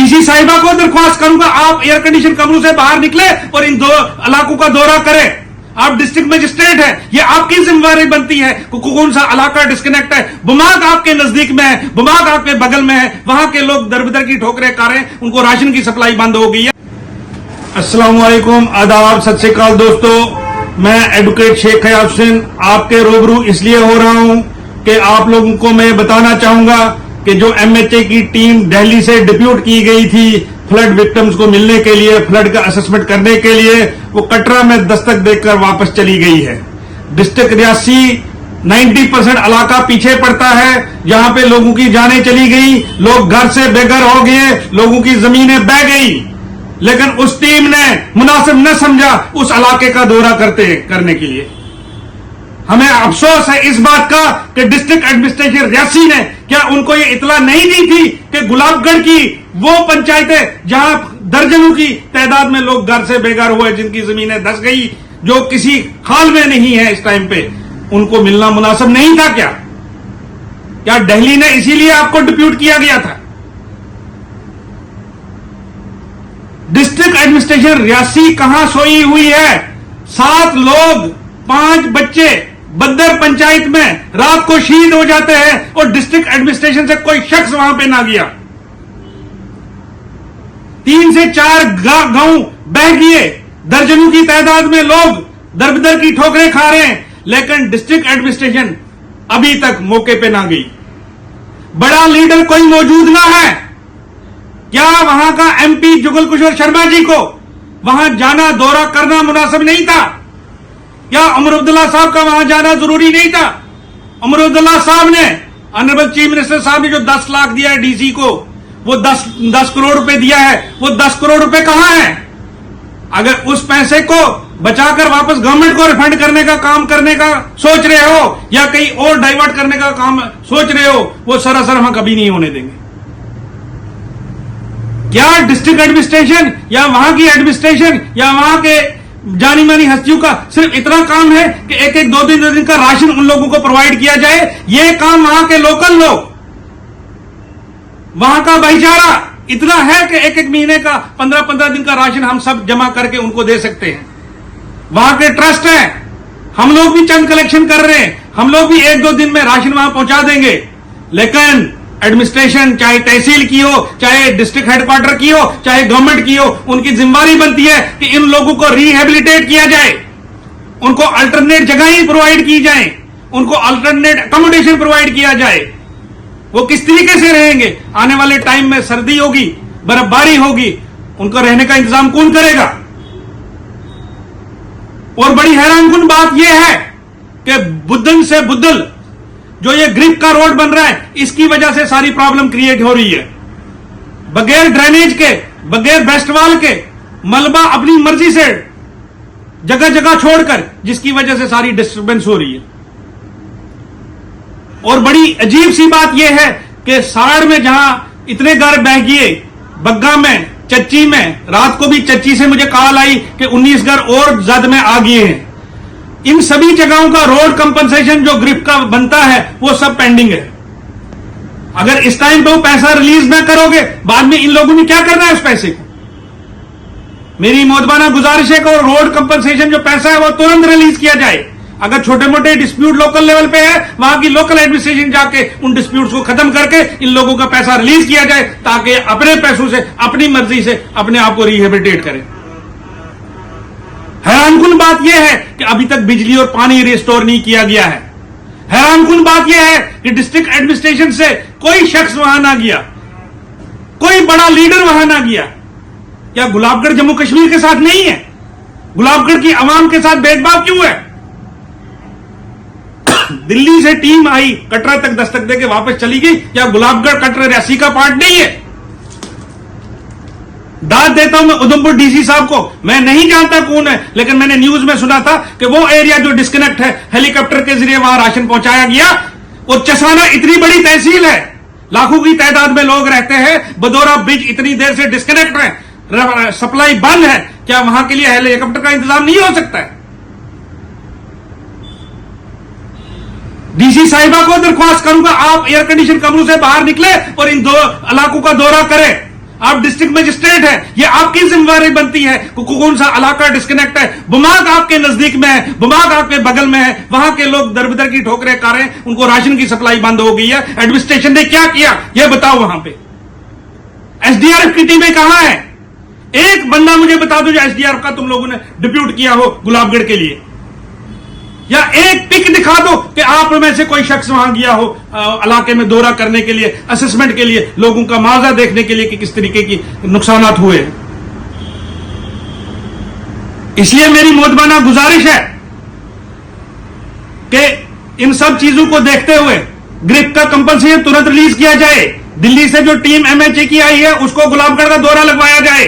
DC साहिबा को दरख्वास्त करूंगा, आप एयर कंडीशन कमरों से बाहर निकले और इन दो इलाकों का दौरा करें। आप डिस्ट्रिक्ट मजिस्ट्रेट है, ये आपकी जिम्मेवारी बनती है। कौन सा इलाका डिस्कनेक्ट है, बुमाग आपके नजदीक में है, बुमाग आपके बगल में है, वहां के लोग दर बदर की ठोकरें खा रहे हैं, उनको राशन की सप्लाई बंद हो गई है। अस्सलाम वालेकुम, आदाब, सत श्री अकाल दोस्तों। मैं एडवोकेट शेख हयात हुसैन आपके रूबरू इसलिए हो रहा हूं कि आप लोगों को मैं बताना चाहूंगा कि जो एमएचए की टीम दिल्ली से डिप्यूट की गई थी फ्लड विक्टिम्स को मिलने के लिए, फ्लड का असेसमेंट करने के लिए, वो कटरा में दस्तक देकर वापस चली गई है। डिस्ट्रिक्ट रियासी 90% इलाका पीछे पड़ता है, जहां पे लोगों की जानें चली गई, लोग घर से बेघर हो गए, लोगों की जमीनें बह गई, लेकिन उस टीम ने मुनासिब न समझा उस इलाके का दौरा करने के लिए। हमें अफसोस है इस बात का कि डिस्ट्रिक्ट एडमिनिस्ट्रेशन रियासी ने क्या उनको ये इतला नहीं दी थी कि गुलाबगढ़ की वो पंचायतें जहां दर्जनों की तादाद में लोग घर से बेघर हुए, जिनकी जमीनें धंस गई, जो किसी हाल में नहीं है इस टाइम पे, उनको मिलना मुनासिब नहीं था क्या दिल्ली ने इसीलिए आपको डिप्यूट किया गया था? डिस्ट्रिक्ट एडमिनिस्ट्रेशन रियासी कहां सोई हुई है? 7 लोग 5 बच्चे बद्दर पंचायत में रात को शहीद हो जाते हैं और डिस्ट्रिक्ट एडमिनिस्ट्रेशन से कोई शख्स वहां पे ना गया। 3 से 4 गांव बह गए, दर्जनों की तादाद में लोग दर-बदर की ठोकरें खा रहे हैं, लेकिन डिस्ट्रिक्ट एडमिनिस्ट्रेशन अभी तक मौके पे ना गई। बड़ा लीडर कोई मौजूद ना है क्या? वहां का एमपी जुगल शर्मा जी को वहां जाना, दौरा करना मुनासिब नहीं था क्या? उमर अब्दुल्ला साहब का वहां जाना जरूरी नहीं था? उमर अब्दुल्ला साहब ने, ऑनरेबल चीफ मिनिस्टर साहब ने जो 10 लाख दिया है डीसी को, वो 10 करोड़ रुपए दिया है, वो 10 करोड़ रुपए कहां है? अगर उस पैसे को बचाकर वापस गवर्नमेंट को रिफंड करने का काम करने का सोच रहे हो या कहीं और डाइवर्ट करने का काम सोच रहे हो, वो सरासर हम कभी नहीं होने देंगे। क्या डिस्ट्रिक्ट एडमिनिस्ट्रेशन या वहां की एडमिनिस्ट्रेशन या वहां के जानी मानी हस्तियों का सिर्फ इतना काम है कि एक 2 दिन का राशन उन लोगों को प्रोवाइड किया जाए? ये काम वहां के लोकल लोग, वहां का भाईचारा इतना है कि एक महीने का 15 दिन का राशन हम सब जमा करके उनको दे सकते हैं। वहां के ट्रस्ट है, हम लोग भी चंद कलेक्शन कर रहे हैं, हम लोग भी 1-2 दिन में राशन वहां पहुंचा देंगे, लेकिन एडमिनिस्ट्रेशन चाहे तहसील की हो, चाहे डिस्ट्रिक्ट हेडक्वार्टर की हो, चाहे गवर्नमेंट की हो, उनकी जिम्मेवारी बनती है कि इन लोगों को रिहेबिलिटेट किया जाए, उनको अल्टरनेट जगह प्रोवाइड की जाए, उनको अल्टरनेट अकोमोडेशन प्रोवाइड किया जाए। वो किस तरीके से रहेंगे? आने वाले टाइम में सर्दी होगी, बर्फबारी होगी, उनको रहने का इंतजाम कौन करेगा? और बड़ी हैरानकुन बात यह है कि बुद्धन से बुद्धल जो ये ग्रिप का रोड बन रहा है, इसकी वजह से सारी प्रॉब्लम क्रिएट हो रही है। बगैर ड्रेनेज के, बगैर बेस्टवाल के, मलबा अपनी मर्जी से जगह जगह छोड़कर, जिसकी वजह से सारी डिस्टर्बेंस हो रही है। और बड़ी अजीब सी बात यह है कि साड़ में जहां इतने घर बह गए, बग्गा में, चच्ची में, रात को भी चच्ची से मुझे कॉल आई कि 19 घर और जद में आ गए हैं। इन सभी जगहों का रोड कंपनसेशन जो ग्रिप का बनता है वो सब पेंडिंग है। अगर इस टाइम पे वो पैसा रिलीज ना करोगे, बाद में इन लोगों ने क्या करना है उस पैसे को? मेरी मोहतबाना गुजारिश है कि रोड कंपनसेशन जो पैसा है वो तुरंत रिलीज किया जाए। अगर छोटे मोटे डिस्प्यूट लोकल लेवल पे है, वहां की लोकल एडमिनिस्ट्रेशन जाके उन डिस्प्यूट्स को खत्म करके इन लोगों का पैसा रिलीज किया जाए, ताकि अपने पैसों से, अपनी मर्जी से अपने आप को रिहेबिलिटेट करें। हैरानकुन बात यह है कि अभी तक बिजली और पानी रिस्टोर नहीं किया गया है। हैरानकुन बात यह है कि डिस्ट्रिक्ट एडमिनिस्ट्रेशन से कोई शख्स वहां ना गया, कोई बड़ा लीडर वहां ना गया। क्या गुलाबगढ़ जम्मू कश्मीर के साथ नहीं है? गुलाबगढ़ की आवाम के साथ भेदभाव क्यों है? दिल्ली से टीम आई, कटरा तक दस्तक देके वापस चली गई। क्या गुलाबगढ़ कटरा रियासी का पार्ट नहीं है? दाद देता हूं मैं उधमपुर डीसी साहब को, मैं नहीं जानता कौन है, लेकिन मैंने न्यूज में सुना था कि वो एरिया जो डिस्कनेक्ट है, हेलीकॉप्टर के जरिए वहां राशन पहुंचाया गया। और चसाना इतनी बड़ी तहसील है, लाखों की तादाद में लोग रहते हैं, बदौरा ब्रिज इतनी देर से डिस्कनेक्ट है, सप्लाई बंद है, क्या वहां के लिए हेलीकॉप्टर का इंतजाम नहीं हो सकता है? डीसी साहिबा को दरख्वास्त करूंगा, आप एयर कंडीशन कमरों से बाहर निकले और इन 2 इलाकों का दौरा करें। आप डिस्ट्रिक्ट मजिस्ट्रेट है, ये आपकी जिम्मेवारी बनती है कौन सा इलाका डिस्कनेक्ट है। बुमाग आपके नजदीक में है, बुमाग आपके बगल में है, वहां के लोग दरबदर की ठोकरें खा रहे हैं, उनको राशन की सप्लाई बंद हो गई है। एडमिनिस्ट्रेशन ने क्या किया ये बताओ। वहां पे एसडीआरएफ की टीमें कहां है? एक बंदा मुझे बता दो जो एसडीआरएफ का तुम लोगों ने डिप्यूट किया हो गुलाबगढ़ के लिए, या एक पिक दिखा दो कि आप में से कोई शख्स वहां गया हो इलाके में दौरा करने के लिए, असेसमेंट के लिए, लोगों का मुआवजा देखने के लिए कि किस तरीके की नुकसानात हुए। इसलिए मेरी मोहतबाना गुजारिश है कि इन सब चीजों को देखते हुए ग्रिप का कंपल्सरी तुरंत रिलीज किया जाए। दिल्ली से जो टीम एमएचए की आई है उसको गुलाबगढ़ का दौरा लगवाया जाए,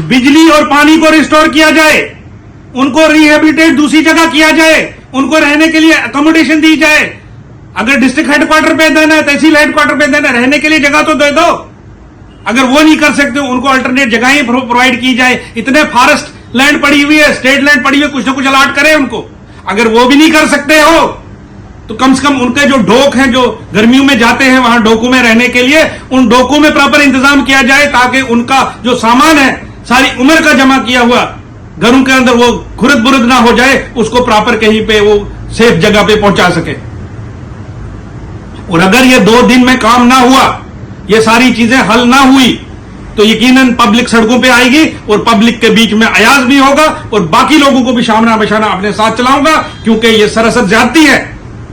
बिजली और पानी को रिस्टोर किया जाए, उनको रिहेबिलिटेट दूसरी जगह किया जाए, उनको रहने के लिए अकोमोडेशन दी जाए। अगर डिस्ट्रिक्ट हेडक्वार्टर पे देना है, तहसील हेडक्वार्टर पे देना है, रहने के लिए जगह तो दे दो। अगर वो नहीं कर सकते उनको अल्टरनेट जगहें प्रोवाइड की जाए। इतने फॉरेस्ट लैंड पड़ी हुई है, स्टेट लैंड पड़ी हुई है, कुछ ना कुछ अलाट करें उनको। अगर वो भी नहीं कर सकते हो तो कम से कम उनके जो डोक हैं, जो गर्मियों में जाते हैं वहां डोकों में रहने के लिए, उन डोकों में प्रॉपर इंतजाम किया जाए ताकि उनका जो सामान है सारी उम्र का जमा किया हुआ घरों के अंदर वो खुरद बुरद ना हो जाए, उसको प्रॉपर कहीं पे वो सेफ जगह पे पहुंचा सके। और अगर ये 2 दिन में काम ना हुआ, ये सारी चीजें हल ना हुई, तो यकीनन पब्लिक सड़कों पे आएगी और पब्लिक के बीच में अयाज भी होगा और बाकी लोगों को भी शामना बशाना अपने साथ चलाऊंगा, क्योंकि ये सरासर ज्यादती है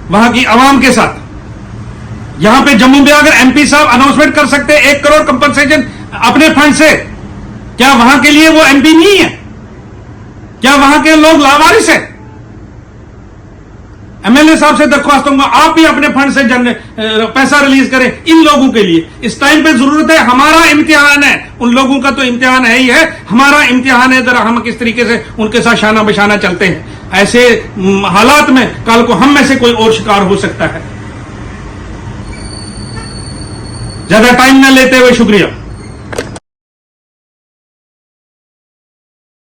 वहां की आवाम के साथ। यहां पे जम्मू में अगर एमपी साहब अनाउंसमेंट कर सकते हैं 1 करोड़ कंपनसेशन अपने फंड से, क्या वहां के लिए वो एमपी नहीं है? क्या वहां के लोग लावारिस है? एमएलए साहब से दरख्वास्त दूंगा आप भी अपने फंड से पैसा रिलीज करें इन लोगों के लिए। इस टाइम पे जरूरत है, हमारा इम्तिहान है, उन लोगों का तो इम्तिहान है ही है, हमारा इम्तिहान है जरा हम किस तरीके से उनके साथ शाना बशाना चलते हैं। ऐसे हालात में कल को हम में से कोई और शिकार हो सकता है। ज्यादा टाइम न लेते हुए शुक्रिया।